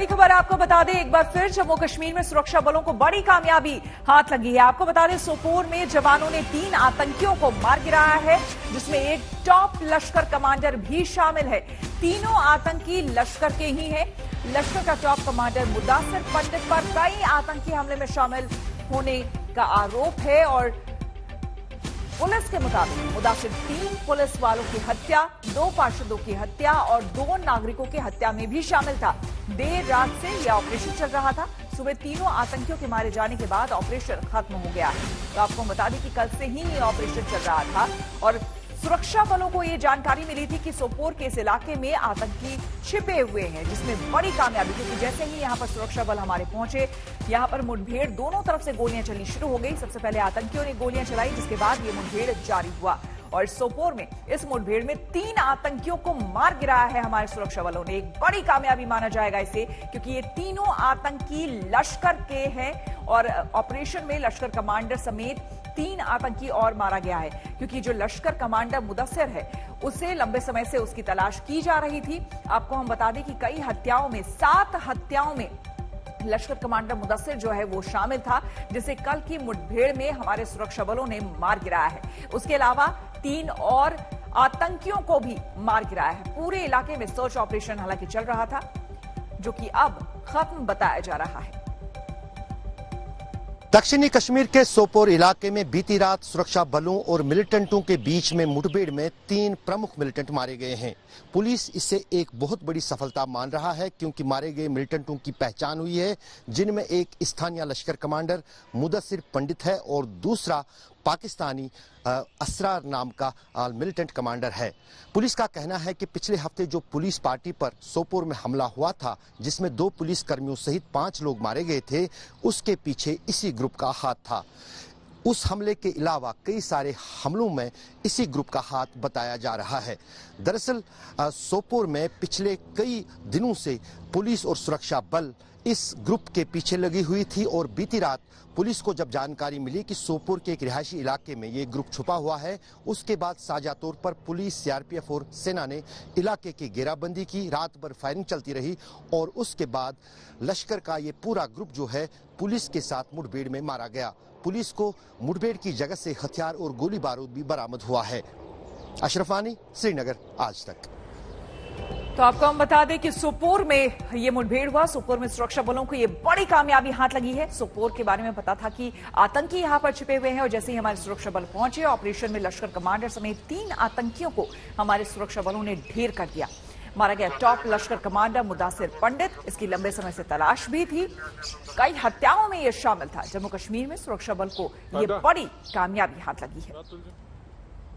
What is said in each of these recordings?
बड़ी खबर आपको बता दें, एक बार फिर जम्मू कश्मीर में सुरक्षा बलों को बड़ी कामयाबी हाथ लगी है। आपको बता दें, सोपोर में जवानों ने 3 आतंकियों को मार गिराया है, जिसमें एक टॉप लश्कर कमांडर भी शामिल है। तीनों आतंकी लश्कर के ही हैं। लश्कर का टॉप कमांडर मुदासिर पंडित पर कई आतंकी हमले में शामिल होने का आरोप है और पुलिस के मुताबिक मुदासिर 3 पुलिस वालों की हत्या, 2 पार्षदों की हत्या और 2 नागरिकों की हत्या में भी शामिल था। देर रात से यह ऑपरेशन चल रहा था। सुबह तीनों आतंकियों के मारे जाने के बाद ऑपरेशन खत्म हो गया है। तो आपको बता दें कि कल से ही ये ऑपरेशन चल रहा था और सुरक्षा बलों को यह जानकारी मिली थी कि सोपोर के इस इलाके में आतंकी छिपे हुए हैं, जिसमें बड़ी कामयाबी, क्योंकि जैसे ही यहां पर सुरक्षा बल हमारे पहुंचे, यहां पर मुठभेड़, दोनों तरफ से गोलियां चलनी शुरू हो गई। सबसे पहले आतंकियों ने गोलियां चलाई, जिसके बाद ये मुठभेड़ जारी हुआ और सोपोर में इस मुठभेड़ में 3 आतंकियों को मार गिराया है हमारे सुरक्षा बलों ने। एक बड़ी कामयाबी माना जाएगा इसे, क्योंकि ये तीनों आतंकी लश्कर के हैं और ऑपरेशन में लश्कर कमांडर समेत 3 आतंकी और मारा गया है, क्योंकि जो लश्कर कमांडर मुदस्सिर है उसे लंबे समय से उसकी तलाश की जा रही थी। आपको हम बता दें कि कई हत्याओं में, 7 हत्याओं में लश्कर कमांडर मुदस्सिर जो है वो शामिल था, जिसे कल की मुठभेड़ में हमारे सुरक्षा बलों ने मार गिराया है। उसके अलावा 3 और आतंकियों को भी मार गिराया है। पूरे इलाके में सर्च ऑपरेशन हालांकि चल रहा था, जो कि अब खत्म बताया जा रहा है। दक्षिणी कश्मीर के सोपोर इलाके में बीती रात सुरक्षा बलों और मिलिटेंटों के बीच में मुठभेड़ में 3 प्रमुख मिलिटेंट मारे गए हैं। पुलिस इसे एक बहुत बड़ी सफलता मान रहा है, क्योंकि मारे गए मिलिटेंटों की पहचान हुई है, जिनमें एक स्थानीय लश्कर कमांडर मुदस्सिर पंडित है और दूसरा पाकिस्तानी असरार नाम का मिलिटेंट कमांडर है। पुलिस का कहना है कि पिछले हफ्ते जो पुलिस पार्टी पर सोपोर में हमला हुआ था, जिसमें 2 पुलिस कर्मियों सहित 5 लोग मारे गए थे, उसके पीछे इसी ग्रुप का हाथ था। उस हमले के अलावा कई सारे हमलों में इसी ग्रुप का हाथ बताया जा रहा है। दरअसल सोपोर में पिछले कई दिनों से पुलिस और सुरक्षा बल इस ग्रुप के पीछे लगी हुई थी और बीती रात पुलिस को जब जानकारी मिली कि सोपोर के एक रिहायशी इलाके में ये ग्रुप छुपा हुआ है, उसके बाद साझा तौर पर पुलिस, सीआरपीएफ और सेना ने इलाके की घेराबंदी की। रात भर फायरिंग चलती रही और उसके बाद लश्कर का ये पूरा ग्रुप जो है पुलिस के साथ मुठभेड़ में मारा गया। पुलिस को मुठभेड़ की जगह से हथियार और गोली बारूद भी बरामद हुआ है। अशरफ वानी, श्रीनगर, आज तक। तो आपको हम बता दें कि सोपोर में ये मुठभेड़ हुआ। सोपोर में सुरक्षा बलों को ये बड़ी कामयाबी हाथ लगी है। सोपोर के बारे में पता था कि आतंकी यहां पर छिपे हुए हैं और जैसे ही हमारे सुरक्षा बल पहुंचे, ऑपरेशन में लश्कर कमांडर समेत 3 आतंकियों को हमारे सुरक्षा बलों ने ढेर कर दिया। मारा गया टॉप लश्कर कमांडर मुदासिर पंडित, इसकी लंबे समय से तलाश भी थी। कई हत्याओं में यह शामिल था। जम्मू कश्मीर में सुरक्षा बल को यह बड़ी कामयाबी हाथ लगी है।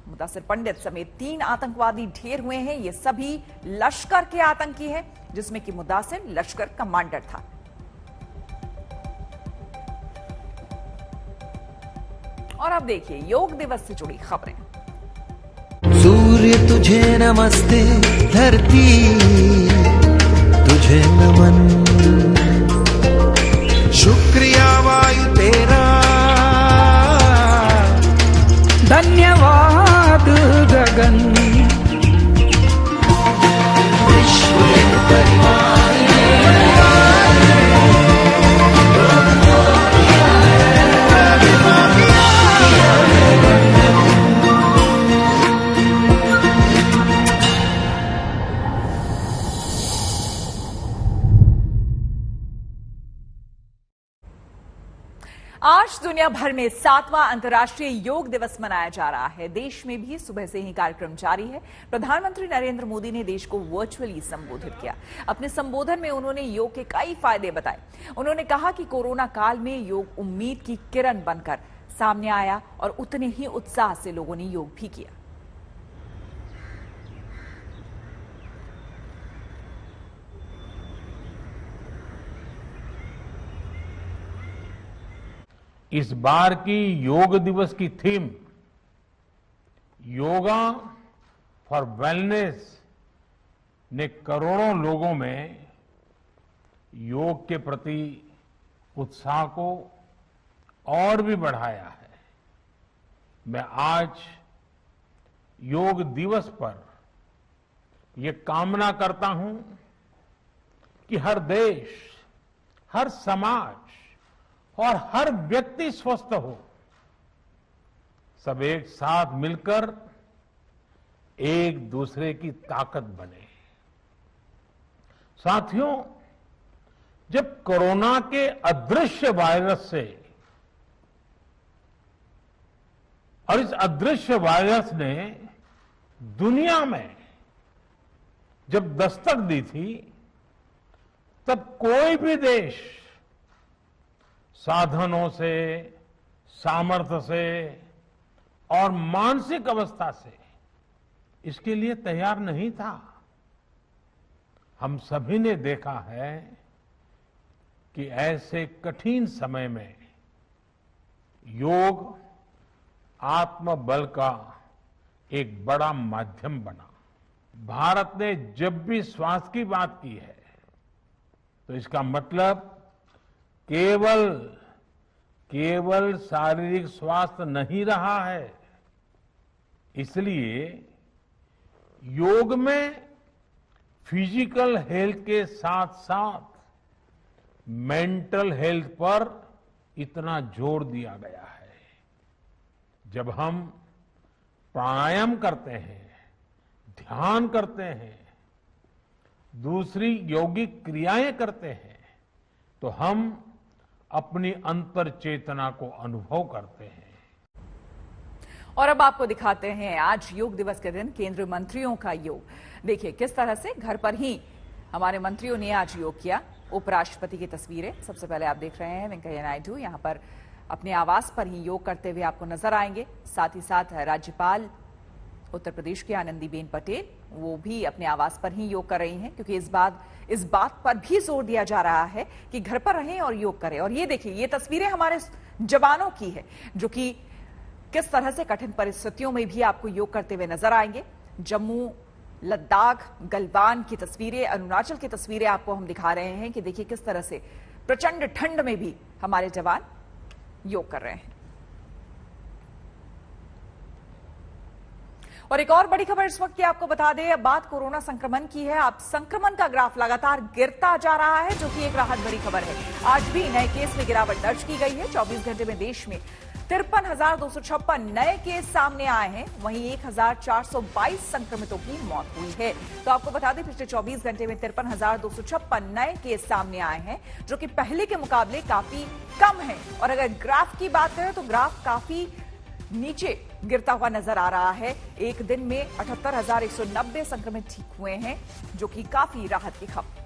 मुदासिर पंडित समेत 3 आतंकवादी ढेर हुए हैं। ये सभी लश्कर के आतंकी हैं, जिसमें कि मुदासिर लश्कर कमांडर था। और अब देखिए योग दिवस से जुड़ी खबरें। सूर्य तुझे नमस्ते, धरती तुझे नमन, शुक्रिया वायु तेरा, धन्यवाद गगन, विश्व एक परिवार आज दुनिया भर में 7वां अंतर्राष्ट्रीय योग दिवस मनाया जा रहा है। देश में भी सुबह से ही कार्यक्रम जारी है। प्रधानमंत्री नरेंद्र मोदी ने देश को वर्चुअली संबोधित किया। अपने संबोधन में उन्होंने योग के कई फायदे बताए। उन्होंने कहा कि कोरोना काल में योग उम्मीद की किरण बनकर सामने आया और उतने ही उत्साह से लोगों ने योग भी किया। इस बार की योग दिवस की थीम योगा फॉर वेलनेस ने करोड़ों लोगों में योग के प्रति उत्साह को और भी बढ़ाया है। मैं आज योग दिवस पर ये कामना करता हूं कि हर देश, हर समाज और हर व्यक्ति स्वस्थ हो, सब एक साथ मिलकर एक दूसरे की ताकत बने। साथियों, जब कोरोना के अदृश्य वायरस से और इस अदृश्य वायरस ने दुनिया में जब दस्तक दी थी, तब कोई भी देश साधनों से, सामर्थ्य से और मानसिक अवस्था से इसके लिए तैयार नहीं था। हम सभी ने देखा है कि ऐसे कठिन समय में योग आत्मबल का एक बड़ा माध्यम बना। भारत ने जब भी स्वास्थ्य की बात की है, तो इसका मतलब केवल शारीरिक स्वास्थ्य नहीं रहा है। इसलिए योग में फिजिकल हेल्थ के साथ साथ मेंटल हेल्थ पर इतना जोर दिया गया है। जब हम प्राणायाम करते हैं, ध्यान करते हैं, दूसरी यौगिक क्रियाएं करते हैं, तो हम अपनी अंतर चेतना को अनुभव करते हैं। और अब आपको दिखाते हैं आज योग दिवस के दिन केंद्रीय मंत्रियों का योग। देखिए किस तरह से घर पर ही हमारे मंत्रियों ने आज योग किया। उपराष्ट्रपति की तस्वीरें सबसे पहले आप देख रहे हैं। वेंकैया नायडू यहां पर अपने आवास पर ही योग करते हुए आपको नजर आएंगे। साथ ही साथ राज्यपाल उत्तर प्रदेश की आनंदीबेन पटेल, वो भी अपने आवास पर ही योग कर रही हैं, क्योंकि इस बात पर भी जोर दिया जा रहा है कि घर पर रहें और योग करें। और ये देखिए, ये तस्वीरें हमारे जवानों की है, जो कि किस तरह से कठिन परिस्थितियों में भी आपको योग करते हुए नजर आएंगे। जम्मू, लद्दाख, गलवान की तस्वीरें, अरुणाचल की तस्वीरें आपको हम दिखा रहे हैं कि देखिए किस तरह से प्रचंड ठंड में भी हमारे जवान योग कर रहे हैं। और एक और बड़ी खबर इस वक्त की आपको बता दें, अब बात कोरोना संक्रमण की है। अब संक्रमण का ग्राफ लगातार गिरता जा रहा है, जो कि एक राहत भरी खबर है। आज भी नए केस में गिरावट दर्ज की गई है। 24 घंटे में देश में 53,256 नए केस सामने आए हैं। वहीं 1,422 संक्रमितों की मौत हुई है। तो आपको बता दें, पिछले 24 घंटे में 53,256 नए केस सामने आए हैं, जो कि पहले के मुकाबले काफी कम है। और अगर ग्राफ की बात करें तो ग्राफ काफी नीचे गिरता हुआ नजर आ रहा है। एक दिन में 78,190 संक्रमित ठीक हुए हैं, जो कि काफी राहत की खबर।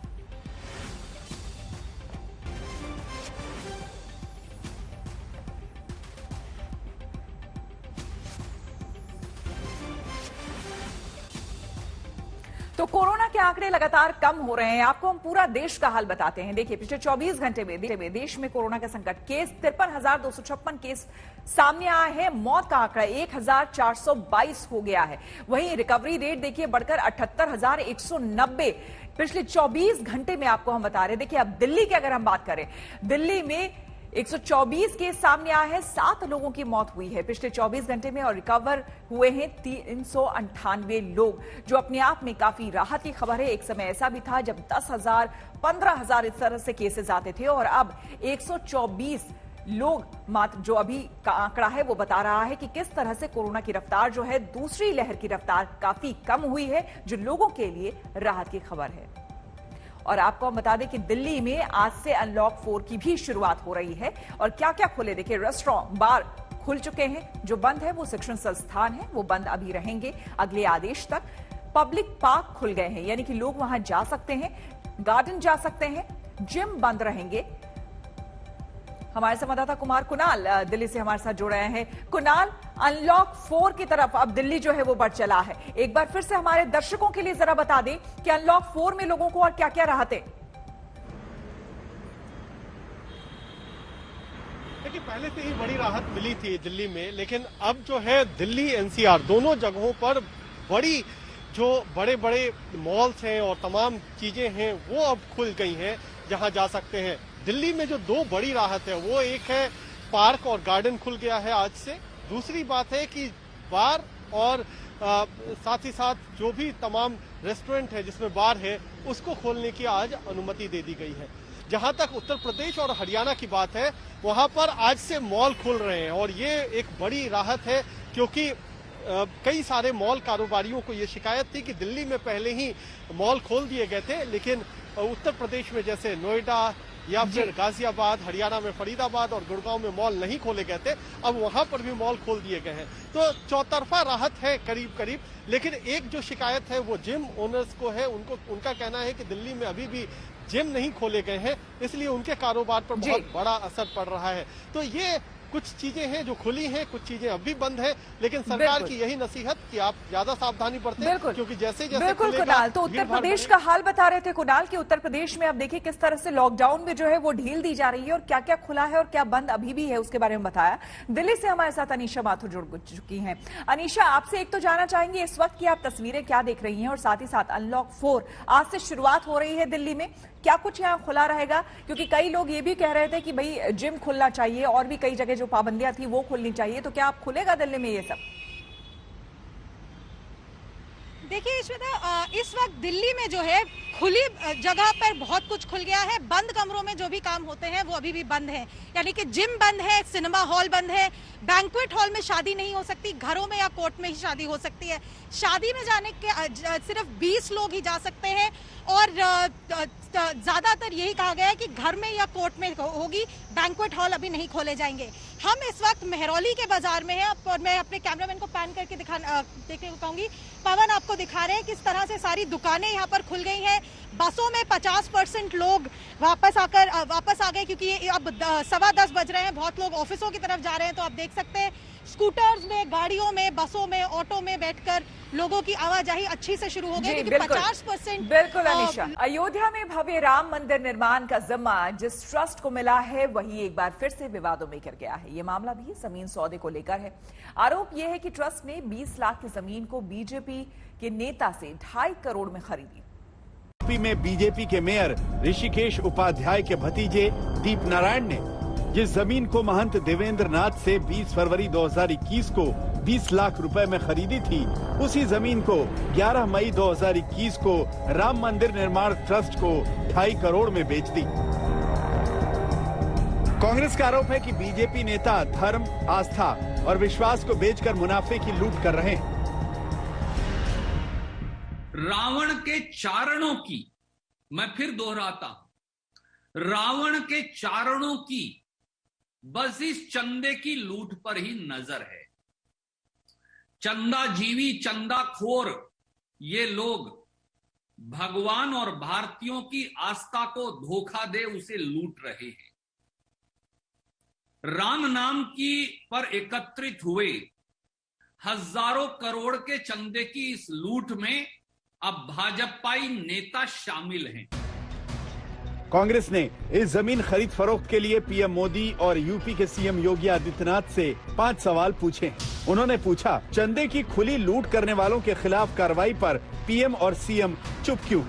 तो कोरोना के आंकड़े लगातार कम हो रहे हैं। आपको हम पूरा देश का हाल बताते हैं। देखिए, पिछले 24 घंटे में देश में कोरोना के संकट केस 53,256 केस सामने आए हैं। मौत का आंकड़ा 1,422 हो गया है। वहीं रिकवरी रेट देखिए बढ़कर 78,190 पिछले 24 घंटे में आपको हम बता रहे हैं। देखिए, अब दिल्ली की अगर हम बात करें, दिल्ली में 124 केस सामने आए हैं। 7 लोगों की मौत हुई है पिछले 24 घंटे में, और रिकवर हुए हैं 398 लोग, जो अपने आप में काफी राहत की खबर है। एक समय ऐसा भी था जब 10,000, 15,000 इस तरह से केसेस आते थे, और अब 124 लोग मात्र, जो अभी का आंकड़ा है वो बता रहा है कि किस तरह से कोरोना की रफ्तार जो है, दूसरी लहर की रफ्तार काफी कम हुई है, जो लोगों के लिए राहत की खबर है। और आपको हम बता दें कि दिल्ली में आज से अनलॉक 4 की भी शुरुआत हो रही है। और क्या क्या खुले, देखिए रेस्टोरेंट, बार खुल चुके हैं। जो बंद है वो शिक्षण संस्थान है, वो बंद अभी रहेंगे अगले आदेश तक। पब्लिक पार्क खुल गए हैं, यानी कि लोग वहां जा सकते हैं, गार्डन जा सकते हैं। जिम बंद रहेंगे। हमारे संवाददाता कुमार कुणाल दिल्ली से हमारे साथ जुड़ रहे हैं। कुणाल, अनलॉक 4 की तरफ अब दिल्ली जो है वो बढ़ चला है। एक बार फिर से हमारे दर्शकों के लिए जरा बता दें कि अनलॉक 4 में लोगों को और क्या क्या राहतें। देखिए, पहले से ही बड़ी राहत मिली थी दिल्ली में, लेकिन अब जो है दिल्ली एनसीआर दोनों जगहों पर बड़ी जो बड़े बड़े मॉल्स हैं और तमाम चीजें हैं वो अब खुल गई हैं, जहां जा सकते हैं। दिल्ली में जो 2 बड़ी राहत है, वो एक है पार्क और गार्डन खुल गया है आज से। दूसरी बात है कि बार और साथ ही साथ जो भी तमाम रेस्टोरेंट है जिसमें बार है उसको खोलने की आज अनुमति दे दी गई है। जहां तक उत्तर प्रदेश और हरियाणा की बात है, वहां पर आज से मॉल खुल रहे हैं और ये एक बड़ी राहत है, क्योंकि कई सारे मॉल कारोबारियों को ये शिकायत थी कि दिल्ली में पहले ही मॉल खोल दिए गए थे, लेकिन उत्तर प्रदेश में जैसे नोएडा या फिर गाजियाबाद, हरियाणा में फरीदाबाद और गुड़गांव में मॉल नहीं खोले गए थे, अब वहां पर भी मॉल खोल दिए गए हैं। तो चौतरफा राहत है करीब करीब। लेकिन एक जो शिकायत है वो जिम ओनर्स को है। उनका कहना है कि दिल्ली में अभी भी जिम नहीं खोले गए हैं, इसलिए उनके कारोबार पर बहुत बड़ा असर पड़ रहा है। तो ये कुछ चीजें हैं जो खुली हैं, कुछ चीजें अभी बंद है, लेकिन सरकार की यही नसीहत कि आप ज्यादा सावधानी बरतें, क्योंकि जैसे जैसे बिल्कुल कुणाल, तो उत्तर प्रदेश का हाल बता रहे थे कुणाल कि उत्तर प्रदेश में अब देखिए किस तरह से लॉकडाउन में जो है वो ढील दी जा रही है और क्या क्या खुला है और क्या बंद अभी भी है, उसके बारे में बताया। दिल्ली से हमारे साथ अनीशा माथुर जुड़ चुकी हैं। अनीशा, आपसे एक तो जानना चाहेंगे इस वक्त की आप तस्वीरें क्या देख रही हैं और साथ ही साथ अनलॉक 4 आज से शुरुआत हो रही है दिल्ली में, क्या कुछ यहाँ खुला रहेगा? क्योंकि कई लोग ये भी कह रहे थे कि भाई जिम खुलना चाहिए और भी कई जगह जो पाबंदियां थी वो खुलनी चाहिए, तो क्या आप खुलेगा दिल्ली में ये सब? देखिए श्वेता, इस वक्त दिल्ली में जो है खुली जगह पर बहुत कुछ खुल गया है। बंद कमरों में जो भी काम होते हैं वो अभी भी बंद है, यानी कि जिम बंद है, सिनेमा हॉल बंद है, बैंक्वेट हॉल में शादी नहीं हो सकती, घरों में या कोर्ट में ही शादी हो सकती है। शादी में जाने के सिर्फ 20 लोग ही जा सकते हैं और ज्यादातर यही कहा गया है कि घर में या कोर्ट में होगी, बैंक्वेट हॉल अभी नहीं खोले जाएंगे। हम इस वक्त मेहरौली के बाजार में हैं और मैं अपने कैमरामैन को पैन करके देखने को कहूंगी। पवन आपको दिखा रहे हैं किस तरह से सारी दुकानें यहाँ पर खुल गई हैं। बसों में 50% लोग वापस आ गए, क्योंकि अब 10:15 बज रहे हैं, बहुत लोग ऑफिसों की तरफ जा रहे हैं। तो आप देख सकते हैं स्कूटर्स में, गाड़ियों में, बसों में, ऑटो में बैठकर लोगों की आवाजाही अच्छी से शुरू हो गई। 50% बिल्कुल अनीशा, अयोध्या में भव्य राम मंदिर निर्माण का जिम्मा जिस ट्रस्ट को मिला है वही एक बार फिर से विवादों में घिर गया है। ये मामला भी जमीन सौदे को लेकर है। आरोप यह है कि ट्रस्ट ने 20 लाख की जमीन को बीजेपी के नेता से 2.5 करोड़ में खरीदी। यूपी में बीजेपी के मेयर ऋषिकेश उपाध्याय के भतीजे दीप नारायण ने जिस जमीन को महंत देवेंद्र नाथ से 20 फरवरी 2021 को 20 लाख रुपए में खरीदी थी, उसी जमीन को 11 मई 2021 को राम मंदिर निर्माण ट्रस्ट को 2.5 करोड़ में बेच दी। कांग्रेस का आरोप है कि बीजेपी नेता धर्म, आस्था और विश्वास को बेचकर मुनाफे की लूट कर रहे हैं। रावण के चारणों की, मैं फिर दोहराता हूं, रावण के चारणों की बस इस चंदे की लूट पर ही नजर है। चंदा जीवी, चंदा खोर ये लोग भगवान और भारतीयों की आस्था को धोखा दे उसे लूट रहे हैं। राम नाम की पर एकत्रित हुए हजारों करोड़ के चंदे की इस लूट में अब भाजपाई नेता शामिल हैं। कांग्रेस ने इस जमीन खरीद फरोख्त के लिए पीएम मोदी और यूपी के सीएम योगी आदित्यनाथ से 5 सवाल पूछे। उन्होंने पूछा, चंदे की खुली लूट करने वालों के खिलाफ कार्रवाई पर पीएम और सीएम चुप क्यों?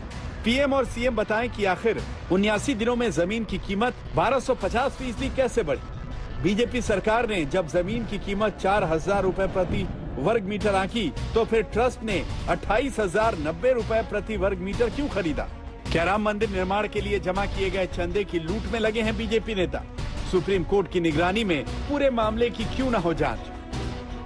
पीएम और सीएम बताएं कि आखिर 79 दिनों में जमीन की कीमत 1250% कैसे बढ़ी? बीजेपी सरकार ने जब जमीन की कीमत 4,000 रुपए प्रति वर्ग मीटर आंकी, तो फिर ट्रस्ट ने 28,090 रुपए प्रति वर्ग मीटर क्यों खरीदा? क्या राम मंदिर निर्माण के लिए जमा किए गए चंदे की लूट में लगे हैं बीजेपी नेता? सुप्रीम कोर्ट की निगरानी में पूरे मामले की क्यों न हो जांच?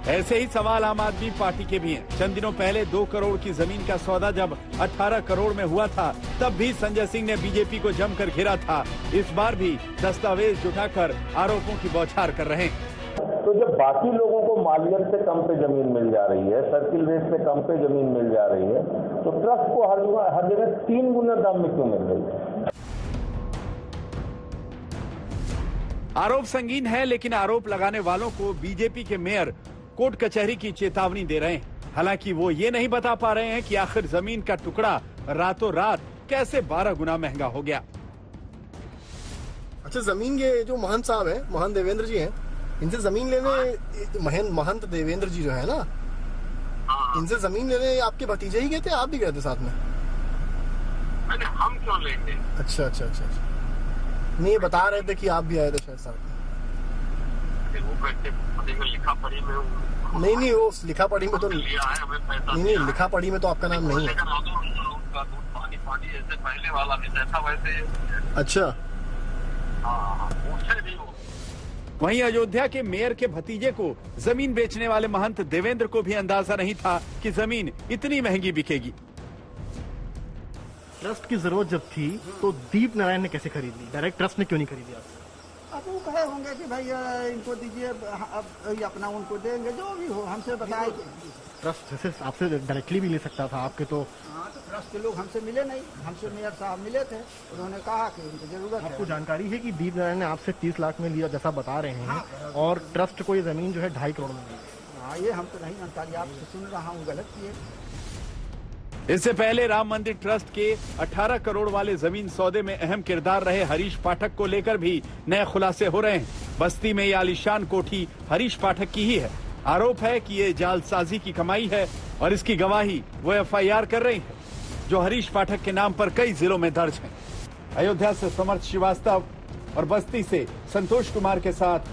ऐसे ही सवाल आम आदमी पार्टी के भी हैं। चंद दिनों पहले 2 करोड़ की जमीन का सौदा जब 18 करोड़ में हुआ था, तब भी संजय सिंह ने बीजेपी को जमकर घेरा था। इस बार भी दस्तावेज जुटाकर आरोपों की बौछार कर रहे हैं। तो जब बाकी लोगों को मालियत से कम पे जमीन मिल जा रही है, सर्किल रेट से कम पे जमीन मिल जा रही है, तो ट्रस्ट को हर जगह 3 गुना दाम में क्यों मिल रही है? आरोप संगीन है, लेकिन आरोप लगाने वालों को बीजेपी के मेयर कोर्ट कचहरी की चेतावनी दे रहे हैं। हालांकि वो ये नहीं बता पा रहे हैं कि आखिर जमीन का टुकड़ा रातों रात कैसे 12 गुना महंगा हो गया। अच्छा, जमीन ये जो महंत साहब है, महंत देवेंद्र जी हैं, इनसे जमीन लेने महंत देवेंद्र जी जो है ना, इनसे जमीन लेने आपके भतीजे ही गए थे? आप भी गए थे साथ में? मैंने हम क्यों लेंगे? अच्छा अच्छा अच्छा अच्छा, नहीं बता रहे थे कि आप भी आए थे शायद साथ में। वो बैठे में लिखा पढ़ी में नहीं नहीं, वो लिखा पढ़ी में तो लिया है, हमें पैसा नहीं, लिखा पढ़ी में तो आपका नाम नहीं है। लेकिन दूध पानी पानी जैसे पहले वाला भी जैसा वैसे। अच्छा, हाँ, पूछे नहीं वो। वहीं अयोध्या के मेयर के भतीजे को जमीन बेचने वाले महंत देवेंद्र को भी अंदाजा नहीं था कि जमीन इतनी महंगी बिकेगी। ट्रस्ट की जरूरत जब थी तो दीप नारायण ने कैसे खरीद ली? डायरेक्ट ट्रस्ट ने क्यों नहीं खरीदी आपसे? अब वो कहे होंगे कि भाई इनको दीजिए, अब अपना उनको देंगे, जो भी हो हमसे बताए। ट्रस्ट जैसे आपसे डायरेक्टली भी ले सकता था आपके, तो हाँ, तो ट्रस्ट के लोग हमसे मिले नहीं, हमसे मेयर साहब मिले थे, उन्होंने कहा कि उनको जरूरत है। आपको जानकारी है कि दीप नारायण ने आपसे 30 लाख में लिया जैसा बता रहे हैं, और ट्रस्ट को ये जमीन जो है 2.5 करोड़ में ली? हाँ, ये हम तो नहीं जानकारी, आपसे सुन रहा हूँ, गलत किए। इससे पहले राम मंदिर ट्रस्ट के 18 करोड़ वाले जमीन सौदे में अहम किरदार रहे हरीश पाठक को लेकर भी नए खुलासे हो रहे हैं। बस्ती में ये आलीशान कोठी हरीश पाठक की ही है। आरोप है कि ये जालसाजी की कमाई है और इसकी गवाही वो FIR कर रही है, जो हरीश पाठक के नाम पर कई जिलों में दर्ज है। अयोध्या से समर्थ श्रीवास्तव और बस्ती से संतोष कुमार के साथ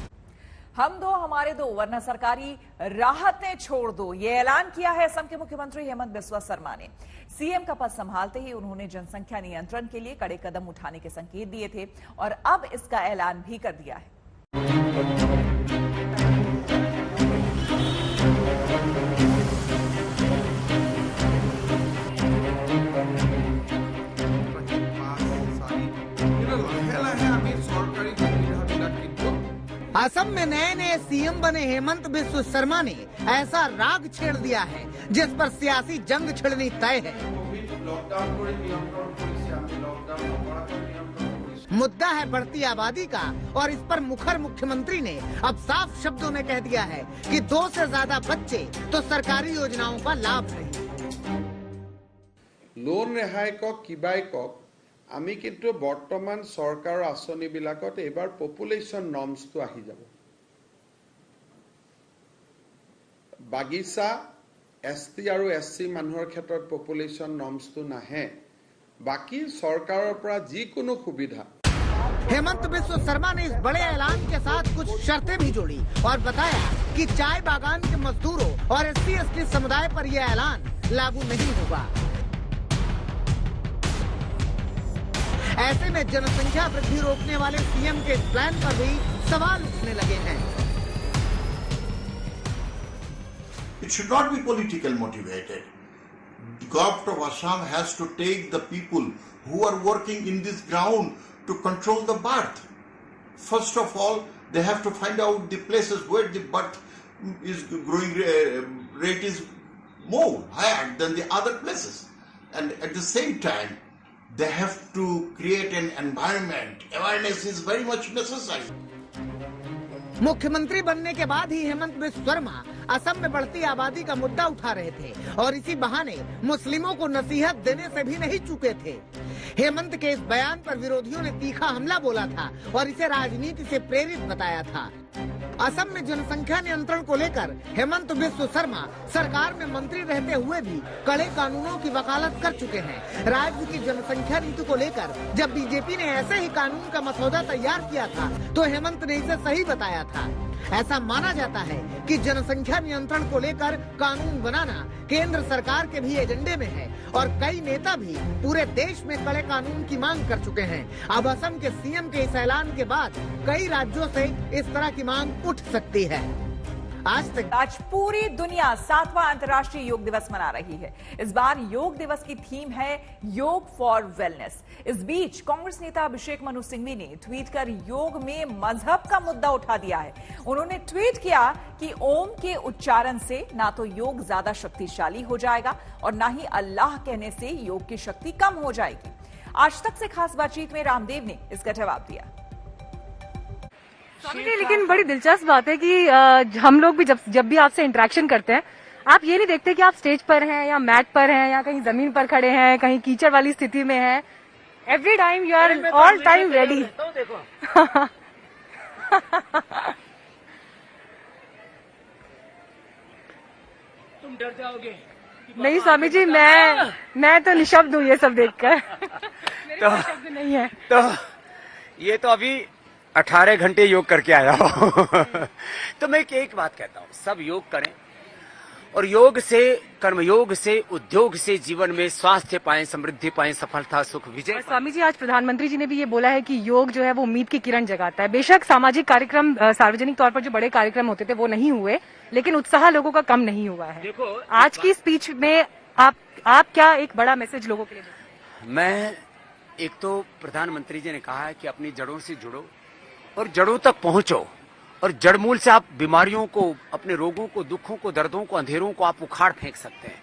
हम दो हमारे दो, वरना सरकारी राहतें छोड़ दो, ये ऐलान किया है असम के मुख्यमंत्री हेमंत बिस्वा शर्मा ने। सीएम का पद संभालते ही उन्होंने जनसंख्या नियंत्रण के लिए कड़े कदम उठाने के संकेत दिए थे और अब इसका ऐलान भी कर दिया है। असम में नए नए सीएम बने हेमंत बिस्वा शर्मा ने ऐसा राग छेड़ दिया है जिस पर सियासी जंग छिड़नी तय है। मुद्दा है बढ़ती आबादी का और इस पर मुखर मुख्यमंत्री ने अब साफ शब्दों में कह दिया है कि 2 से ज्यादा बच्चे तो सरकारी योजनाओं का लाभ नहीं। लोन रेहाई কক কিবাই কক আমি কিন্তু বৰ্তমান চৰকাৰৰ আঁচনিবিলাকত এবাৰ পপুলেশ্যন নৰ্মছটো আহি যাব। বাগিচা ST আৰু SC মানুহৰ ক্ষেত্ৰত পপুলেশ্যন নৰ্মছটো নাহে, বাকি চৰকাৰৰ পৰা যিকোনো সুবিধা। हेमंत बिस्वा शर्मा ने इस बड़े ऐलान के साथ कुछ शर्तें भी जोड़ी और बताया कि चाय बागान के मजदूरों और SC ST समुदाय पर यह ऐलान लागू नहीं होगा। ऐसे में जनसंख्या वृद्धि रोकने वाले सीएम के इस प्लान पर भी सवाल उठने लगे हैं। It should not be politically motivated. The government of Assam has to take the people who are working in this ground to control the birth. First of all, they have to find out the places where the birth is growing rate is more higher than the other places, and at the same time they have to create an environment. Awareness is very much necessary. मुख्यमंत्री बनने के बाद ही हेमंत बिस्वा शर्मा असम में बढ़ती आबादी का मुद्दा उठा रहे थे और इसी बहाने मुस्लिमों को नसीहत देने से भी नहीं चूके थे। हेमंत के इस बयान पर विरोधियों ने तीखा हमला बोला था और इसे राजनीति से प्रेरित बताया था। असम में जनसंख्या नियंत्रण को लेकर हेमंत बिस्वा शर्मा सरकार में मंत्री रहते हुए भी कड़े कानूनों की वकालत कर चुके हैं। राज्य की जनसंख्या नीति को लेकर जब बीजेपी ने ऐसे ही कानून का मसौदा तैयार किया था तो हेमंत ने इसे सही बताया था। ऐसा माना जाता है कि जनसंख्या नियंत्रण को लेकर कानून बनाना केंद्र सरकार के भी एजेंडे में है और कई नेता भी पूरे देश में कड़े कानून की मांग कर चुके हैं। अब असम के सीएम के इस ऐलान के बाद कई राज्यों से इस तरह की मांग उठ सकती है। आज पूरी दुनिया 7वां अंतर्राष्ट्रीय योग दिवस मना रही है। इस बार योग दिवस की थीम है योग फॉर वेलनेस। इस बीच कांग्रेस नेता अभिषेक मनु सिंघवी ने ट्वीट कर योग में मजहब का मुद्दा उठा दिया है। उन्होंने ट्वीट किया कि ओम के उच्चारण से ना तो योग ज्यादा शक्तिशाली हो जाएगा और ना ही अल्लाह कहने से योग की शक्ति कम हो जाएगी। आज तक से खास बातचीत में रामदेव ने इसका जवाब दिया। लेकिन बड़ी दिलचस्प बात है कि हम लोग भी जब भी आपसे इंटरेक्शन करते हैं, आप ये नहीं देखते कि आप स्टेज पर हैं या मैट पर हैं या कहीं जमीन पर खड़े हैं, कहीं कीचड़ वाली स्थिति में हैं। Every time you are all time ready. तुम डर जाओगे? नहीं स्वामी जी, मैं तो निशब्द हूँ ये सब देखकर। मेरे पास शब्द नहीं है। तो ये तो अभी 18 घंटे योग करके आया हूँ। तो मैं एक बात कहता हूँ, सब योग करें, और योग से, कर्मयोग से, उद्योग से जीवन में स्वास्थ्य पाएं, समृद्धि पाएं, सफलता, सुख, विजय पाएं। स्वामी जी, आज प्रधानमंत्री जी ने भी ये बोला है कि योग जो है वो उम्मीद की किरण जगाता है। बेशक सामाजिक कार्यक्रम, सार्वजनिक तौर पर जो बड़े कार्यक्रम होते थे वो नहीं हुए, लेकिन उत्साह लोगों का कम नहीं हुआ है। देखो, आज की स्पीच में आप क्या एक बड़ा मैसेज लोगों के लिए देते? मैं, एक तो प्रधानमंत्री जी ने कहा है कि अपनी जड़ों से जुड़ो और जड़ों तक पहुंचो, और जड़मूल से आप बीमारियों को, अपने रोगों को, दुखों को, दर्दों को, अंधेरों को आप उखाड़ फेंक सकते हैं।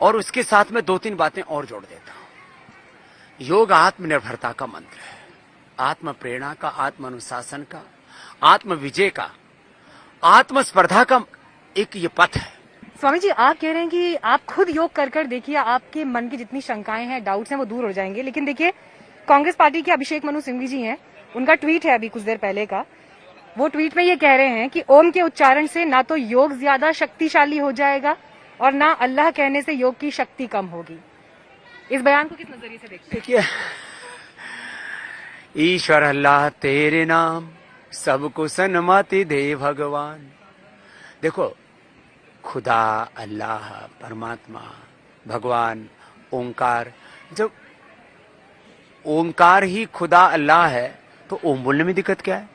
और उसके साथ में 2-3 बातें और जोड़ देता हूं। योग आत्मनिर्भरता का मंत्र है, आत्म प्रेरणा का, आत्म अनुशासन का, आत्म विजय का, आत्म स्पर्धा का एक ये पथ है। स्वामी जी, आप कह रहे हैं कि आप खुद योग कर देखिए, आपके मन की जितनी शंकाएं हैं, डाउट्स हैं, वो दूर हो जाएंगे। लेकिन देखिए, कांग्रेस पार्टी के अभिषेक मनु सिंघवी जी हैं, उनका ट्वीट है अभी कुछ देर पहले का। वो ट्वीट में ये कह रहे हैं कि ओम के उच्चारण से ना तो योग ज्यादा शक्तिशाली हो जाएगा और ना अल्लाह कहने से योग की शक्ति कम होगी। इस बयान को किस नजरिए से देखते हैं? देखिए, ईश्वर अल्लाह तेरे नाम सबको सन्मति दे भगवान। देखो, खुदा, अल्लाह, परमात्मा, भगवान, ओंकार, जब ओंकार ही खुदा अल्लाह है तो ओम बोलने में दिक्कत क्या है?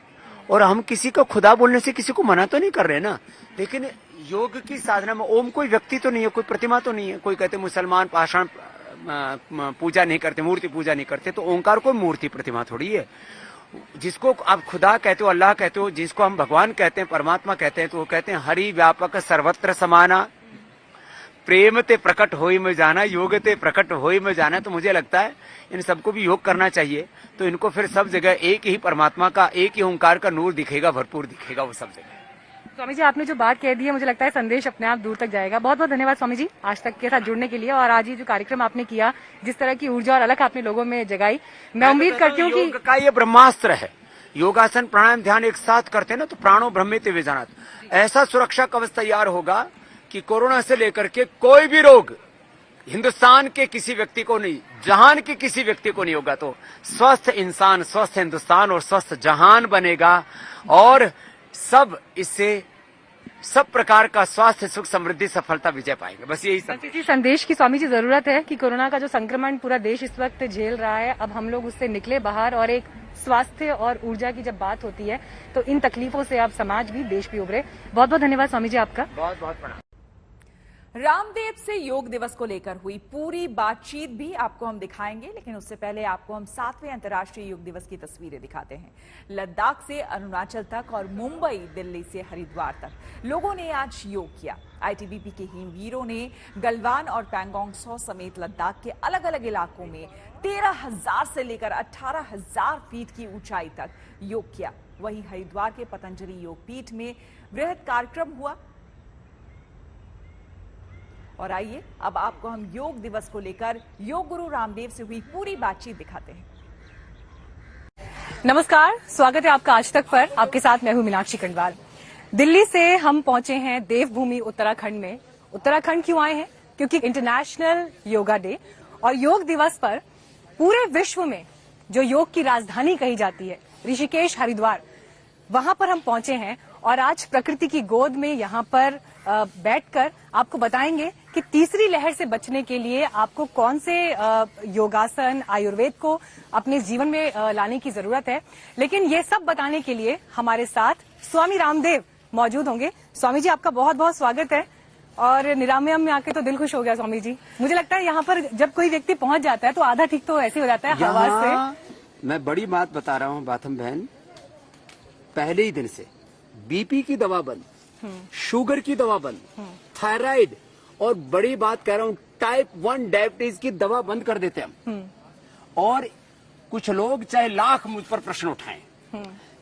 और हम किसी को खुदा बोलने से किसी को मना तो नहीं कर रहे ना। लेकिन योग की साधना में ओम कोई व्यक्ति तो नहीं है, कोई प्रतिमा तो नहीं है। कोई कहते मुसलमान पाषाण पूजा नहीं करते, मूर्ति पूजा नहीं करते, तो ओंकार कोई मूर्ति प्रतिमा थोड़ी है। जिसको आप खुदा कहते हो, अल्लाह कहते हो, जिसको हम भगवान कहते हैं, परमात्मा कहते हैं, तो वो कहते हैं हरि व्यापक सर्वत्र समाना, प्रेम ते प्रकट होई में जाना, योग ते प्रकट होई में जाना। तो मुझे लगता है इन सबको भी योग करना चाहिए, तो इनको फिर सब जगह एक ही परमात्मा का, एक ही ओंकार का नूर दिखेगा, भरपूर दिखेगा वो सब जगह। स्वामी जी, आपने जो बात कह दी है, मुझे लगता है संदेश अपने आप दूर तक जाएगा। बहुत बहुत धन्यवाद स्वामी जी, आज तक के साथ जुड़ने के लिए। और आज ये जो कार्यक्रम आपने किया, जिस तरह की ऊर्जा और अलख आपने लोगों में जगाई, मैं उम्मीद करती हूँ कि योग का ये ब्रह्मास्त्र है। योगासन, प्राणायाम, ध्यान एक साथ करते हैं ना, तो प्राणो ब्रह्मेति विजानात, ऐसा सुरक्षा कवच तैयार होगा कि कोरोना से लेकर के कोई भी रोग हिंदुस्तान के किसी व्यक्ति को नहीं, जहान के किसी व्यक्ति को नहीं होगा। तो स्वस्थ इंसान, स्वस्थ हिंदुस्तान और स्वस्थ जहान बनेगा, और सब इससे सब प्रकार का स्वास्थ्य, सुख, समृद्धि, सफलता, विजय पाएंगे। बस यही इसी संदेश की स्वामी जी जरूरत है कि कोरोना का जो संक्रमण पूरा देश इस वक्त झेल रहा है, अब हम लोग उससे निकले बाहर, और एक स्वास्थ्य और ऊर्जा की जब बात होती है तो इन तकलीफों से अब समाज भी, देश भी उभरे। बहुत बहुत धन्यवाद स्वामी जी आपका। बहुत बहुत प्रणाम। रामदेव से योग दिवस को लेकर हुई पूरी बातचीत भी आपको हम दिखाएंगे, लेकिन उससे पहले आपको हम 7वें अंतर्राष्ट्रीय योग दिवस की तस्वीरें दिखाते हैं। लद्दाख से अरुणाचल तक और मुंबई, दिल्ली से हरिद्वार तक लोगों ने आज योग किया। आईटीबीपी के हिमवीरों ने गलवान और पैंगोंग सो समेत लद्दाख के अलग अलग इलाकों में 13,000 से लेकर 18,000 फीट की ऊंचाई तक योग किया। वहीं हरिद्वार के पतंजलि योग पीठ में वृहद कार्यक्रम हुआ। और आइए अब आपको हम योग दिवस को लेकर योग गुरु रामदेव से हुई पूरी बातचीत दिखाते हैं। नमस्कार, स्वागत है आपका आज तक पर। आपके साथ मैं हूं मीनाक्षी खंडवाल। दिल्ली से हम पहुंचे हैं देवभूमि उत्तराखंड में। उत्तराखंड क्यों आए हैं? क्योंकि इंटरनेशनल योगा डे और योग दिवस पर पूरे विश्व में जो योग की राजधानी कही जाती है, ऋषिकेश, हरिद्वार, वहां पर हम पहुंचे हैं। और आज प्रकृति की गोद में यहाँ पर बैठकर आपको बताएंगे कि तीसरी लहर से बचने के लिए आपको कौन से योगासन, आयुर्वेद को अपने जीवन में लाने की जरूरत है। लेकिन ये सब बताने के लिए हमारे साथ स्वामी रामदेव मौजूद होंगे। स्वामी जी, आपका बहुत बहुत स्वागत है। और निरामयम में आके तो दिल खुश हो गया स्वामी जी। मुझे लगता है यहाँ पर जब कोई व्यक्ति पहुंच जाता है तो आधा ठीक तो ऐसे हो जाता है हवा से। मैं बड़ी बात बता रहा हूँ बाथम बहन, पहले ही दिन से बीपी की दवा बंद, शुगर की दवा बंद, थायराइड, और बड़ी बात कह रहा हूँ टाइप 1 डायबिटीज की दवा बंद कर देते हम। और कुछ लोग चाहे लाख मुझ पर प्रश्न उठाएं,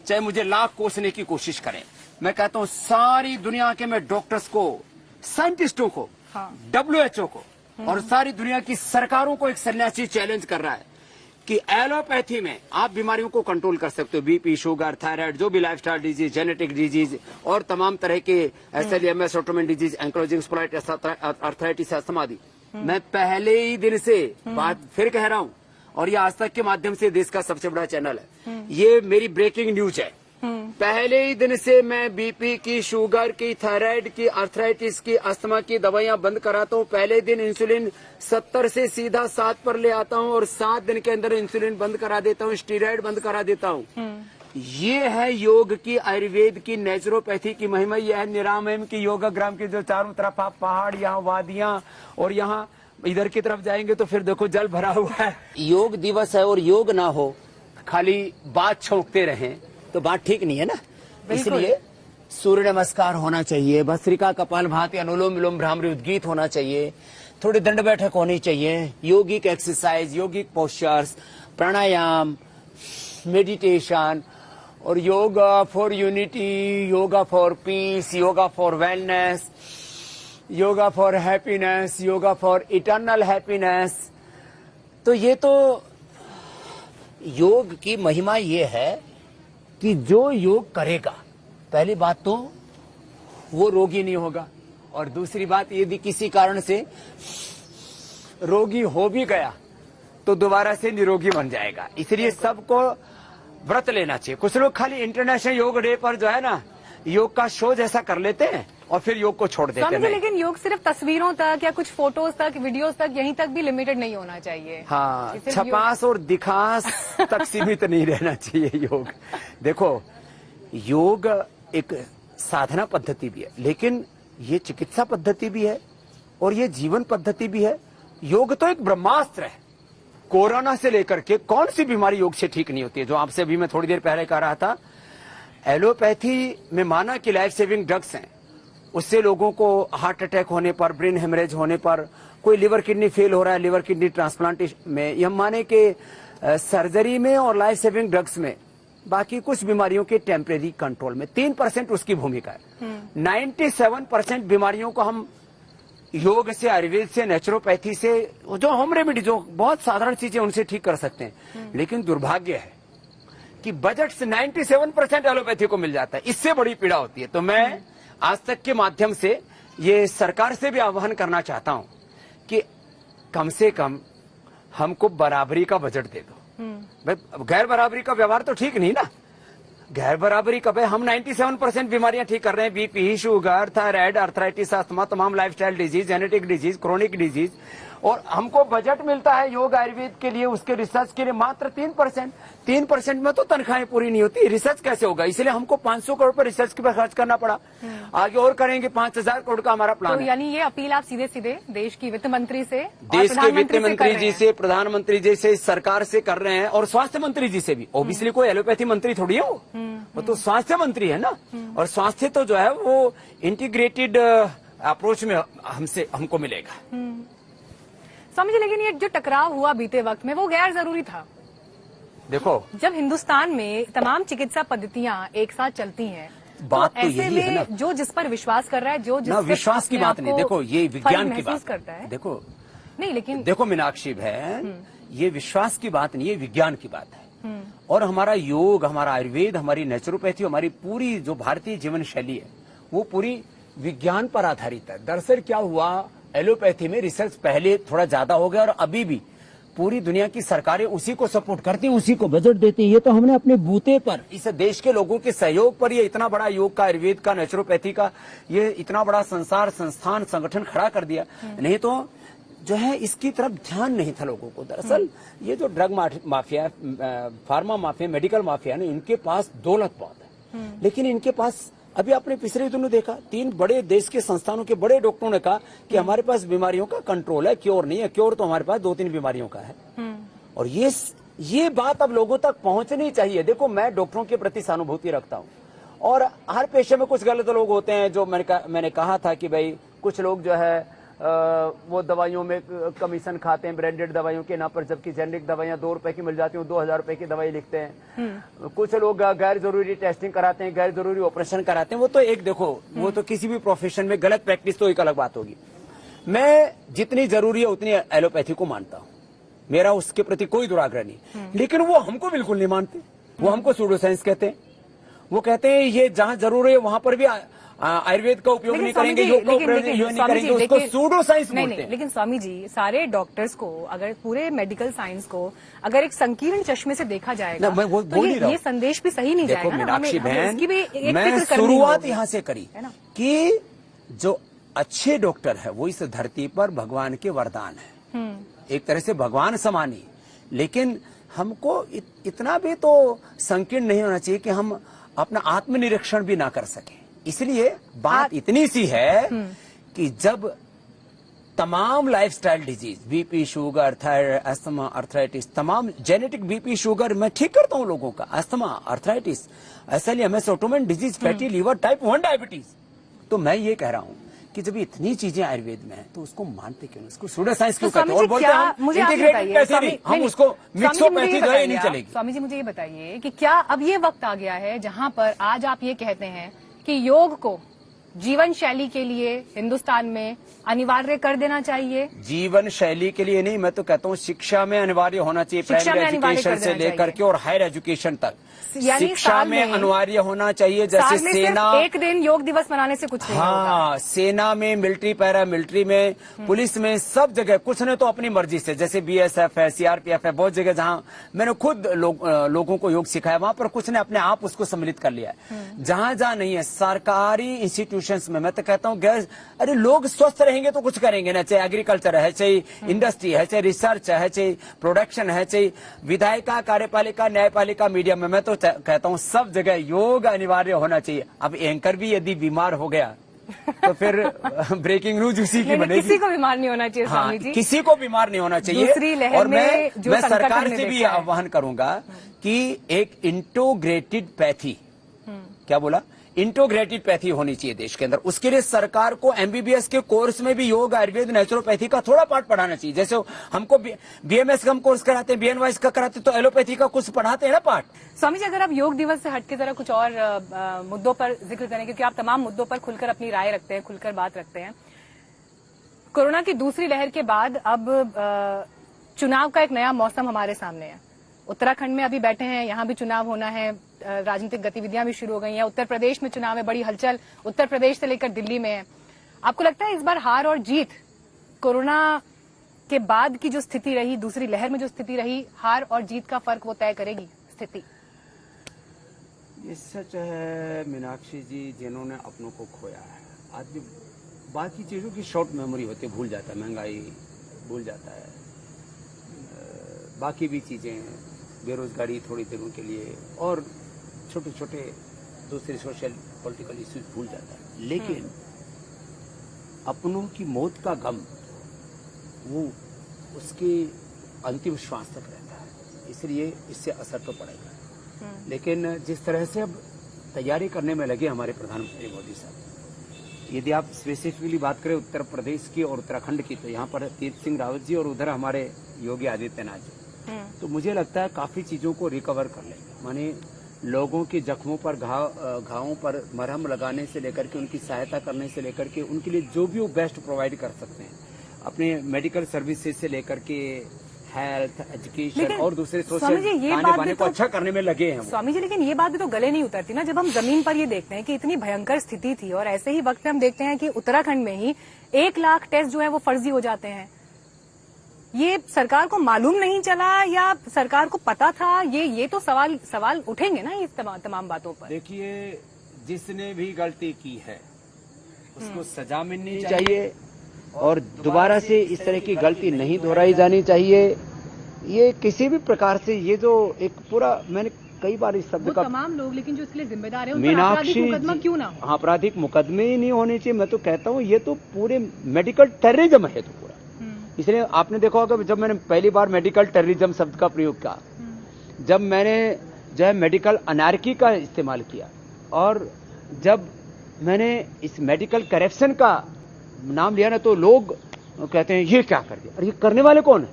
चाहे मुझे लाख कोसने की कोशिश करें, मैं कहता हूँ सारी दुनिया के मैं डॉक्टर्स को, साइंटिस्टों को, WHO को और सारी दुनिया की सरकारों को एक सन्यासी चैलेंज कर रहा है कि एलोपैथी में आप बीमारियों को कंट्रोल कर सकते हो। बीपी, शुगर, थायराइड, जो भी लाइफस्टाइल डिजीज, जेनेटिक डिजीज और तमाम तरह के SLEMS, autoimmune disease, ankylosing spondylitis, arthritis, समाधि। मैं पहले ही दिन से बात फिर कह रहा हूँ, और ये आज तक के माध्यम से देश का सबसे बड़ा चैनल है। ये मेरी ब्रेकिंग न्यूज है पहले ही दिन से मैं बीपी की, शुगर की, थायराइड की, आर्थराइटिस की, अस्थमा की दवाइयां बंद कराता हूँ। पहले दिन इंसुलिन 70 से सीधा 7 पर ले आता हूँ और 7 दिन के अंदर इंसुलिन बंद करा देता हूँ, स्टीरॉयड बंद करा देता हूँ। ये है योग की, आयुर्वेद की, नेचुरोपैथी की महिमा। यह है निरामयम की योगाग्राम की, जो चारों तरफ आप पहाड़, यहाँ वादियां, और यहाँ इधर की तरफ जाएंगे तो फिर देखो जल भरा हुआ है। योग दिवस है और योग ना हो, खाली बात छौंकते रहें तो बात ठीक नहीं है ना। इसलिए सूर्य नमस्कार होना चाहिए, भस्त्रिका, कपालभाति, अनुलोम विलोम, भ्रामरी, उद्गीत होना चाहिए, थोड़ी दंड बैठक होनी चाहिए, योगिक एक्सरसाइज, योगिक पोस्चर्स, प्राणायाम, मेडिटेशन, और yoga for unity, yoga for piece, yoga for wellness, yoga for happiness, yoga for eternal happiness. तो ये तो योग की महिमा ये है कि जो योग करेगा, पहली बात तो वो रोगी नहीं होगा, और दूसरी बात यदि किसी कारण से रोगी हो भी गया तो दोबारा से निरोगी बन जाएगा। इसलिए सबको व्रत लेना चाहिए। कुछ लोग खाली इंटरनेशनल योग डे पर जो है ना, योग का शो जैसा कर लेते हैं और फिर योग को छोड़ देते हैं। लेकिन योग सिर्फ तस्वीरों तक या कुछ फोटोज तक, वीडियोस तक, यहीं तक भी लिमिटेड नहीं होना चाहिए। हाँ, छपास और दिखास तक सीमित नहीं रहना चाहिए योग। देखो, योग एक साधना पद्धति भी है, लेकिन ये चिकित्सा पद्धति भी है और ये जीवन पद्धति भी है। योग तो एक ब्रह्मास्त्र है। कोरोना से लेकर के कौन सी बीमारी योग से ठीक नहीं होती है। जो आपसे अभी मैं थोड़ी देर पहले कह रहा था, एलोपैथी में माना कि लाइफ सेविंग ड्रग्स हैं, उससे लोगों को हार्ट अटैक होने पर, ब्रेन हेमरेज होने पर, कोई लिवर किडनी फेल हो रहा है, लिवर किडनी ट्रांसप्लांटेशन में, यह माने कि सर्जरी में और लाइफ सेविंग ड्रग्स में, बाकी कुछ बीमारियों के टेम्परेरी कंट्रोल में 3% उसकी भूमिका है। 97% बीमारियों को हम योग से, आयुर्वेद से, नेचुरोपैथी से, जो होम रेमेडी, जो बहुत साधारण चीजें, उनसे ठीक कर सकते हैं। लेकिन दुर्भाग्य है कि बजट से 97% एलोपैथी को मिल जाता है। इससे बड़ी पीड़ा होती है। तो मैं आज तक के माध्यम से ये सरकार से भी आह्वान करना चाहता हूं कि कम से कम हमको बराबरी का बजट दे दो। भाई, गैर बराबरी का व्यवहार तो ठीक नहीं ना। गैर बराबरी कब है? हम 97% बीमारियां ठीक कर रहे हैं, BP, sugar, thyroid, arthritis, asthma, तमाम lifestyle disease, genetic disease, chronic disease, और हमको बजट मिलता है योग आयुर्वेद के लिए, उसके रिसर्च के लिए मात्र 3%। 3% में तो तनख्वाहें पूरी नहीं होती, रिसर्च कैसे होगा? इसलिए हमको 500 करोड़ पर रिसर्च के पर खर्च करना पड़ा। आगे और करेंगे, 5000 करोड़ का हमारा प्लान तो है। यानी ये अपील आप सीधे सीधे देश की वित्त मंत्री से, देश के वित्त मंत्री जी से, प्रधानमंत्री जी से, सरकार से कर रहे हैं, और स्वास्थ्य मंत्री जी से भी। ओबियसली कोई एलोपैथी मंत्री थोड़ी है वो तो स्वास्थ्य मंत्री है ना। और स्वास्थ्य तो जो है वो इंटीग्रेटेड अप्रोच में हमको मिलेगा। स्वामी जी, लेकिन ये जो टकराव हुआ बीते वक्त में, वो गैर जरूरी था। देखो, जब हिंदुस्तान में तमाम चिकित्सा पद्धतियां एक साथ चलती हैं, बात तो तो ऐसे यही है ना, में जो जिस पर विश्वास कर रहा है, जो जिस ना विश्वास की बात नहीं। देखो, ये विज्ञान की बात करता है। देखो नहीं, लेकिन देखो मीनाक्षी बहन, ये विश्वास की बात नहीं, ये विज्ञान की बात है। और हमारा योग, हमारा आयुर्वेद, हमारी नेचुरोपैथी, हमारी पूरी जो भारतीय जीवन शैली है, वो पूरी विज्ञान पर आधारित है। दरअसल क्या हुआ, एलोपैथी में रिसर्च पहले थोड़ा ज्यादा हो गया और अभी भी पूरी दुनिया की सरकारें उसी को सपोर्ट करती हैं, उसी को बजट देती हैं। ये तो हमने अपने बूते पर, इस देश के लोगों के सहयोग पर ये इतना बड़ा योग का, आयुर्वेद का, नेचुरोपैथी का ये इतना बड़ा संस्थान, संगठन खड़ा कर दिया। नहीं तो जो है इसकी तरफ ध्यान नहीं था लोगों को। दरअसल ये जो drug mafia, pharma mafia, medical mafia ने, इनके पास दौलत बहुत है, लेकिन इनके पास, अभी आपने पिछले दिनों देखा, 3 बड़े देश के संस्थानों के बड़े डॉक्टरों ने कहा कि हमारे पास बीमारियों का कंट्रोल है, क्योर नहीं है। क्योर तो हमारे पास 2-3 बीमारियों का है। और ये बात अब लोगों तक पहुंचनी चाहिए। देखो, मैं डॉक्टरों के प्रति सहानुभूति रखता हूं, और हर पेशे में कुछ गलत लोग होते हैं। जो मैंने कहा था कि भाई कुछ लोग जो है वो दवाइयों में कमीशन खाते हैं, ब्रांडेड दवाइयों के नाम पर, जबकि जेनरिक दवाइयां 2 रुपए की मिल जाती हैं, 2000 रुपए की दवाई लिखते हैं। कुछ लोग गैर जरूरी टेस्टिंग कराते हैं, गैर जरूरी ऑपरेशन कराते हैं। वो तो एक, देखो, वो तो किसी भी प्रोफेशन में गलत प्रैक्टिस तो एक अलग बात होगी। मैं जितनी जरूरी है उतनी एलोपैथी को मानता हूँ, मेरा उसके प्रति कोई दुराग्रह नहीं। लेकिन वो हमको बिल्कुल नहीं मानते। वो हमको सूडो साइंस कहते हैं। वो कहते हैं ये जहां जरूरी है वहां पर भी आयुर्वेद का उपयोग नहीं करेंगे, योग का उपयोग नहीं करेंगे, उसको सूडो साइंस बोलते हैं। लेकिन स्वामी जी, सारे डॉक्टर्स को, अगर पूरे मेडिकल साइंस को अगर एक संकीर्ण चश्मे से देखा जाएगा तो ये संदेश भी सही नहीं जाएगा। मीनाक्षी बहन, मैं शुरुआत यहाँ से करी कि जो अच्छे डॉक्टर है वो इस धरती पर भगवान के वरदान है, एक तरह से भगवान समान ही। लेकिन हमको इतना भी तो संकीर्ण नहीं होना चाहिए कि हम अपना आत्मनिरीक्षण भी ना कर सके। इसलिए बात इतनी सी है कि जब तमाम lifestyle disease, BP, sugar, thyroid, asthma, arthritis, तमाम जेनेटिक बीपी, शुगर मैं ठीक करता हूं लोगों का, asthma, arthritis, SLEMS, autoimmune disease, fatty liver, type 1 diabetes. तो मैं ये कह रहा हूं कि जब इतनी चीजें आयुर्वेद में है तो उसको मानते क्यों, उसको सूडो साइंस क्यों कहते हैं और बोलते हैं इंटीग्रेटेड पैसे नहीं, हम उसको मिक्सोपैथी जो है नहीं चलेगी। स्वामी जी मुझे ये बताइए कि क्या अब ये वक्त आ गया है जहां पर आज आप ये कहते हैं कि योग को जीवन शैली के लिए हिंदुस्तान में अनिवार्य कर देना चाहिए? जीवन शैली के लिए नहीं, मैं तो कहता हूँ शिक्षा में अनिवार्य होना चाहिए, प्राइमरी एजुकेशन से लेकर के और हायर एजुकेशन तक शिक्षा में अनिवार्य होना चाहिए। जैसे सेना, एक दिन योग दिवस मनाने से कुछ नहीं होगा। सेना में, मिलिट्री, पैरा मिलिट्री में, पुलिस में, सब जगह कुछ ने तो अपनी मर्जी से, जैसे बीएसएफ है, सीआरपीएफ है, बहुत जगह जहाँ मैंने खुद लोगों को योग सिखाया वहां पर कुछ ने अपने आप उसको सम्मिलित कर लिया है। जहां जहां नहीं है सरकारी इंस्टीट्यूशंस में, मैं तो कहता हूँ अरे लोग स्वस्थ रहेंगे तो कुछ करेंगे ना, चाहे एग्रीकल्चर है, चाहे इंडस्ट्री है, चाहे रिसर्च है, चाहे प्रोडक्शन है, चाहे विधायिका, कार्यपालिका, न्यायपालिका, मीडिया में, मैं तो कहता हूँ सब जगह योग अनिवार्य होना चाहिए। अब एंकर भी यदि बीमार हो गया तो फिर ब्रेकिंग न्यूज उसी की बनेगी। किसी को बीमार नहीं होना चाहिए स्वामी जी, किसी को बीमार नहीं होना चाहिए। दूसरी लहर और में मैं सरकार से भी आह्वान करूंगा कि एक इंटीग्रेटेड पैथी, क्या बोला, इंटीग्रेटेड पैथी होनी चाहिए देश के अंदर। उसके लिए सरकार को एमबीबीएस के कोर्स में भी योग, आयुर्वेद, नेचुरोपैथी का थोड़ा पार्ट पढ़ाना चाहिए। जैसे हमको बीएमएस का हम कोर्स कराते हैं, बीएनवाइस का कराते हैं, तो एलोपैथी का कुछ पढ़ाते हैं ना पार्ट। स्वामी जी, अगर आप योग दिवस से हटके जरा कुछ और मुद्दों पर जिक्र करें, क्योंकि आप तमाम मुद्दों पर खुलकर अपनी राय रखते हैं, खुलकर बात रखते हैं। कोरोना की दूसरी लहर के बाद अब चुनाव का एक नया मौसम हमारे सामने है। उत्तराखंड में अभी बैठे हैं, यहाँ भी चुनाव होना है, राजनीतिक गतिविधियां भी शुरू हो गई हैं। उत्तर प्रदेश में चुनाव है, बड़ी हलचल उत्तर प्रदेश से लेकर दिल्ली में है। आपको लगता है इस बार हार और जीत, कोरोना के बाद की जो स्थिति रही, दूसरी लहर में जो स्थिति रही, हार और जीत का फर्क वो तय करेगी स्थिति? ये सच है मीनाक्षी जी, जिन्होंने अपनों को खोया है, आदमी बाकी चीजों की शॉर्ट मेमोरी होती है, भूल जाता है, महंगाई भूल जाता है, बाकी भी चीजें, बेरोजगारी थोड़ी देरों के लिए और छोटे छोटे दूसरे सोशल पॉलिटिकल इश्यूज भूल जाता है। लेकिन अपनों की मौत का गम वो उसके अंतिम श्वास तक रहता है, इसलिए इससे असर तो पड़ेगा। लेकिन जिस तरह से अब तैयारी करने में लगे हमारे प्रधानमंत्री मोदी साहब, यदि आप स्पेसिफिकली बात करें उत्तर प्रदेश की और उत्तराखंड की, तो यहाँ पर तीर्थ सिंह रावत जी और उधर हमारे योगी आदित्यनाथ जी, तो मुझे लगता है काफी चीजों को रिकवर कर लेंगे। माने लोगों के जख्मों पर, घावों पर मरहम लगाने से लेकर के, उनकी सहायता करने से लेकर के, उनके लिए जो भी वो बेस्ट प्रोवाइड कर सकते हैं, अपने मेडिकल सर्विसेज से लेकर के हेल्थ, एजुकेशन और दूसरे सोशल ताने को अच्छा करने में लगे हैं स्वामी जी। लेकिन ये बात भी तो गले नहीं उतरती ना, जब हम जमीन पर ये देखते हैं कि इतनी भयंकर स्थिति थी और ऐसे ही वक्त में हम देखते हैं कि उत्तराखंड में ही 1 लाख टेस्ट जो है वो फर्जी हो जाते हैं। ये सरकार को मालूम नहीं चला या सरकार को पता था? ये तो सवाल उठेंगे ना इस तमाम बातों पर। देखिए, जिसने भी गलती की है उसको सजा मिलनी चाहिए और दोबारा से इस तरह की गलती नहीं दोहराई जानी चाहिए। ये किसी भी प्रकार से, ये जो एक पूरा, मैंने कई बार इस शब्द का, तमाम लोग लेकिन जो इसके लिए जिम्मेदार है, मीनाक्षी, मुकदमा क्यों ना हो? आपराधिक मुकदमे ही नहीं होने चाहिए। मैं तो कहता हूँ ये तो पूरे मेडिकल टेररिज्म है तो पूरा। इसलिए आपने देखा होगा जब मैंने पहली बार मेडिकल टेररिज्म शब्द का प्रयोग किया, जब मैंने जो है मेडिकल अनार्की का इस्तेमाल किया, और जब मैंने इस मेडिकल करप्शन का नाम लिया ना, तो लोग कहते हैं ये क्या कर दिया, अरे ये करने वाले कौन है?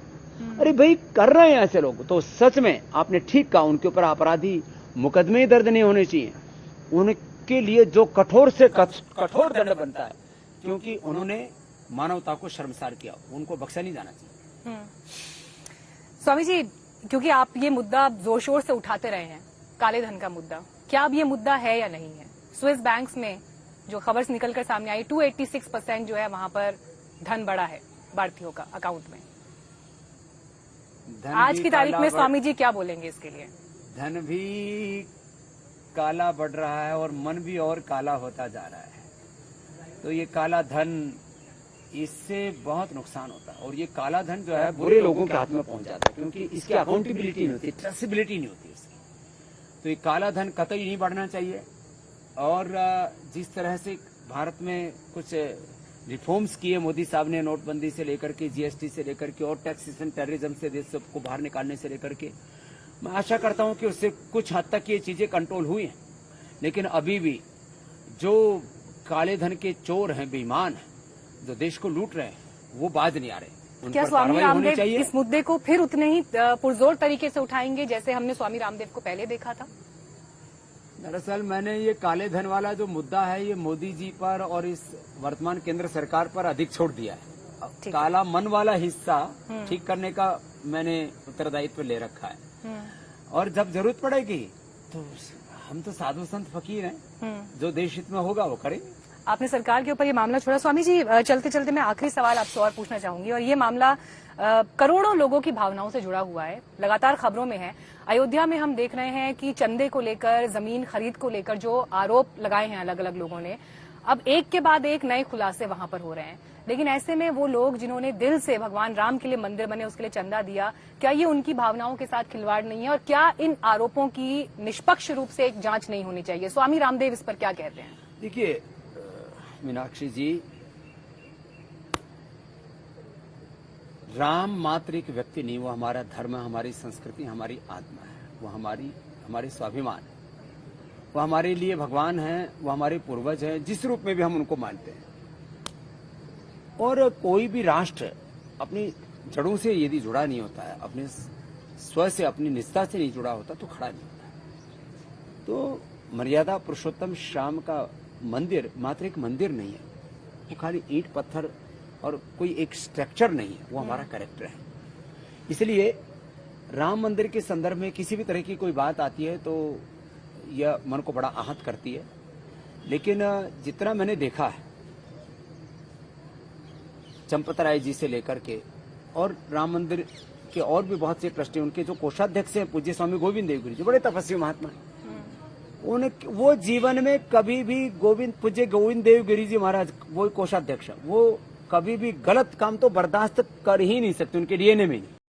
अरे भाई कर रहे हैं ऐसे लोग। तो सच में आपने ठीक कहा, उनके ऊपर अपराधी मुकदमे ही दर्ज नहीं होने चाहिए, उनके लिए जो कठोर से कठोर दंड बनता है, क्योंकि उन्होंने मानवता को शर्मसार किया, उनको बख्शा नहीं जाना चाहिए। स्वामी जी, क्योंकि आप ये मुद्दा जोर शोर से उठाते रहे हैं, काले धन का मुद्दा, क्या अब ये मुद्दा है या नहीं है? स्विस बैंक्स में जो खबर निकलकर सामने आई, 286% जो है वहां पर धन बढ़ा है भारतीयों का अकाउंट में। आज की तारीख में स्वामी जी क्या बोलेंगे इसके लिए? धन भी काला बढ़ रहा है और मन भी और काला होता जा रहा है। तो ये काला धन, इससे बहुत नुकसान होता है और ये काला धन जो है बुरे लोगों के हाथ में पहुंच जाता है, क्योंकि इसकी अकाउंटेबिलिटी नहीं होती, ट्रेसेबिलिटी नहीं होती इसकी। तो ये काला धन कतई नहीं बढ़ना चाहिए। और जिस तरह से भारत में कुछ रिफॉर्म्स किए मोदी साहब ने, नोटबंदी से लेकर के, जीएसटी से लेकर के और टैक्सेशन टेररिज्म से देश को बाहर निकालने से लेकर के, मैं आशा करता हूं कि उससे कुछ हद तक ये चीजें कंट्रोल हुई हैं। लेकिन अभी भी जो काले धन के चोर हैं, बेईमान हैं, जो देश को लूट रहे हैं, वो बाज नहीं आ रहे। क्या स्वामी रामदेव इस मुद्दे को फिर उतने ही पुरजोर तरीके से उठाएंगे जैसे हमने स्वामी रामदेव को पहले देखा था? दरअसल मैंने ये काले धन वाला जो मुद्दा है, ये मोदी जी पर और इस वर्तमान केंद्र सरकार पर अधिक छोड़ दिया है। काला मन वाला हिस्सा ठीक करने का मैंने उत्तरदायित्व ले रखा है। और जब जरूरत पड़ेगी तो हम तो साधु संत फकीर हैं, जो देश हित में होगा वो करेंगे। आपने सरकार के ऊपर ये मामला छोड़ा। स्वामी जी, चलते चलते मैं आखिरी सवाल आपसे और पूछना चाहूंगी, और ये मामला करोड़ों लोगों की भावनाओं से जुड़ा हुआ है, लगातार खबरों में है। अयोध्या में हम देख रहे हैं कि चंदे को लेकर, जमीन खरीद को लेकर जो आरोप लगाए हैं अलग अलग लोगों ने, अब एक के बाद एक नए खुलासे वहां पर हो रहे हैं। लेकिन ऐसे में वो लोग जिन्होंने दिल से भगवान राम के लिए मंदिर बने, उसके लिए चंदा दिया, क्या ये उनकी भावनाओं के साथ खिलवाड़ नहीं है? और क्या इन आरोपों की निष्पक्ष रूप से एक जांच नहीं होनी चाहिए? स्वामी रामदेव इस पर क्या कहते हैं? देखिए मीनाक्षी जी, राम मात्र एक व्यक्ति नहीं, वो हमारा धर्म है, हमारी संस्कृति, हमारी आत्मा है, वो हमारे स्वाभिमान है, वो हमारे लिए भगवान है, वो हमारे पूर्वज हैं, जिस रूप में भी हम उनको मानते हैं। और कोई भी राष्ट्र अपनी जड़ों से यदि जुड़ा नहीं होता है, अपने स्व से, अपनी निष्ठा से नहीं जुड़ा होता, तो खड़ा नहीं होता। तो मर्यादा पुरुषोत्तम श्याम का मंदिर मात्र एक मंदिर नहीं है, वो खाली ईंट पत्थर और कोई एक स्ट्रक्चर नहीं है, वो हमारा कैरेक्टर है। इसलिए राम मंदिर के संदर्भ में किसी भी तरह की कोई बात आती है तो यह मन को बड़ा आहत करती है। लेकिन जितना मैंने देखा है, चंपत राय जी से लेकर के और राम मंदिर के और भी बहुत से ट्रस्टी, उनके जो कोषाध्यक्ष हैं पूज्य स्वामी गोविंद देव गिरी जी, बड़े तपस्वी महात्मा हैं, वो जीवन में कभी भी पूज्य गोविंद देव गिरी जी महाराज, वो कोषाध्यक्ष, वो कभी भी गलत काम तो बर्दाश्त कर ही नहीं सकते, उनके डीएनए में नहीं।